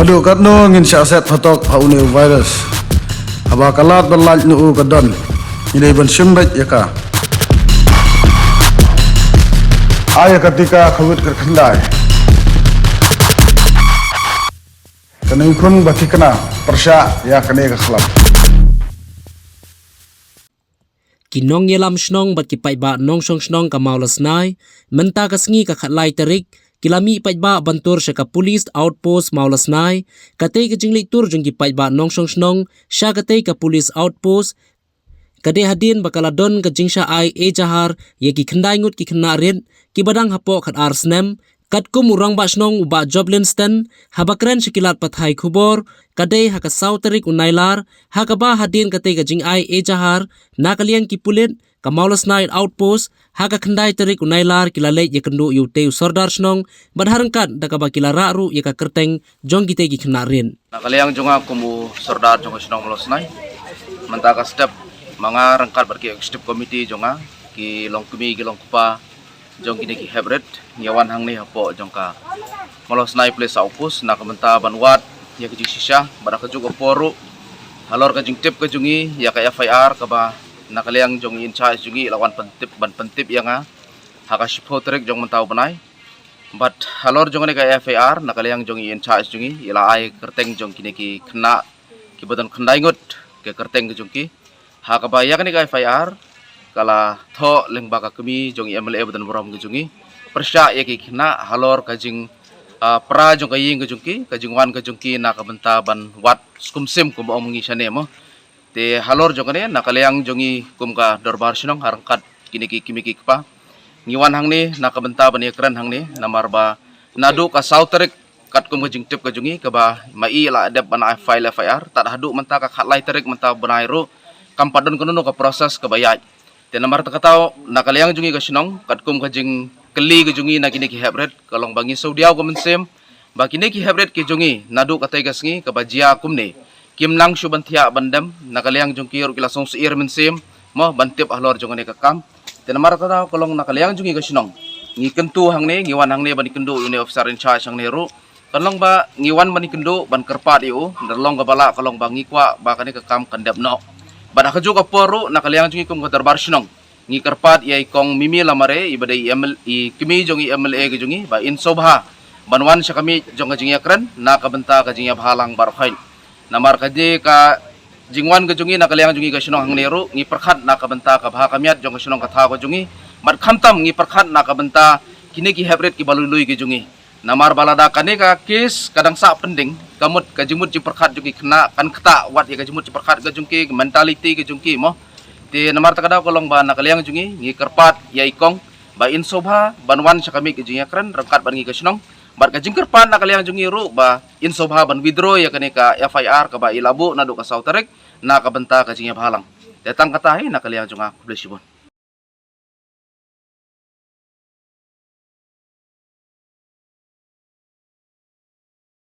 Adu kat no ngin syaset fatok haune virus. Haba kalat berlaj nu kadan. Ini ban simbet ya ka. Ayah ketika kawit kerkendai. Kena ikun baki kena persya ya kena kekhlam. Kinong yelam snong bat kipai ba nong song snong ka maulas nai menta ka sngi ka khatlai tarik kilami pai ba bantur sha ka police outpost maulas nai kate ka jingli tur jung kipai ba nong song snong sha kate ka police outpost kade hadin bakala don ka jingsha ai e jahar ye ki khandai ngut ki khna rin ki badang hapo khat arsnem kat kum urang ba snong uba joblinston habakran shikilat pathai khubor kadai haka sautarik unailar hakaba hadin kate ka jing ai e jahar nakaliang ki pulit ka maulas night outpost haka khandai tarik unailar kilale ye kendu yu teu sordar snong badharangkat dakaba kilara ru ye ka kerteng jong gite ki khna rin nakaliang jonga kumu sordar jonga snong maulas nai mentaka step manga rangkat barki executive committee jonga ki longkumi ki longkupa jong kini ki hebret nyawan hang ni hapo jongka malos nai place outpost nak menta banwat ya kejing sisha bara kejuk oporu halor kejing tip kejungi ya ka FIR ka ba nakaliang jong in charge jungi lawan pentip yang haka shipho trek jong mentau banai but halor jong ni ka FIR nakaliang jong in charge jungi ila ai kerteng jong kini ki kena ki badan khandai ngut ke kerteng kejung ki haka ba ya kini ka FIR kala tho lengbaka kami jong MLA badan borom kejungi persya ya ki kena halor kajing pra jong kaying kajing wan kejungki nak benta ban wat skumsim kum omongi sane mo te halor jong ne nakaliang jongi kum ka dorbar sinong harangkat kini ki kimi ki pa ngiwan hang ni nak benta ban ekran hang ni namar ba nadu ka sauterik kat kum kajing tip kajungi ka ba mai la adab ban file FIR tak hadu menta ka khatlai terik menta banairu kampadon kono ka proses ka bayaj te namar takatau nakaliang jungi ka sinong kat kum kajing keli kejungi nak kini ki hebret kalong bangi saudiau ko mensem ba kini ki hebret ki jungi nadu katai gasngi ka bajia kumne kim lang shu banthia bandam nakaliang jungki ru kila song seir mensem mo bantip ahlor jongane ka kam te namar takatau kalong nakaliang jungi ka sinong ngi kentu hang ne ngiwan hang ne bani kendu uni officer in charge hang ne ru kalong ba ngiwan bani kendu ban kerpat iu derlong ka bala kalong bangi kwa ba kani ka kam kandap no bada kaju ka poru nakaliang jungi kum ka darbar sinong ngi kerpat yai kong mimi lamare ibadai kimi jongi MLA ke jongi ba insobha banwan sya kami jong kajing yakran na kabenta kajing bhalang barkhain namar kaje ka jingwan ke jongi nakaliang jongi ka sinong hang neru ngi perkhat na kabenta ka bha kamiat jong ka sinong ka tha ko jongi mat khamtam ngi perkhat na kabenta kini ki hebret ki balului ke jongi namar balada kane ka kes kadang sa pending kamut kajimut ji perkhat jongi kena kan keta wat ya kajimut ji perkhat ke jongi mentality ke jongi mo ti namar takadaw kolong ba nakaliang jungi ngi kerpat yai kong ba insobha banwan sa kami kejing yakran rangkat ban ngi kasinong bar kajing kerpat nakaliang jungi ru ba insobha ban withdraw ya kani ka FIR ka ba ilabu nadu ka sautarek na kabenta kajing ya bhalang datang katahi nakaliang junga publish bon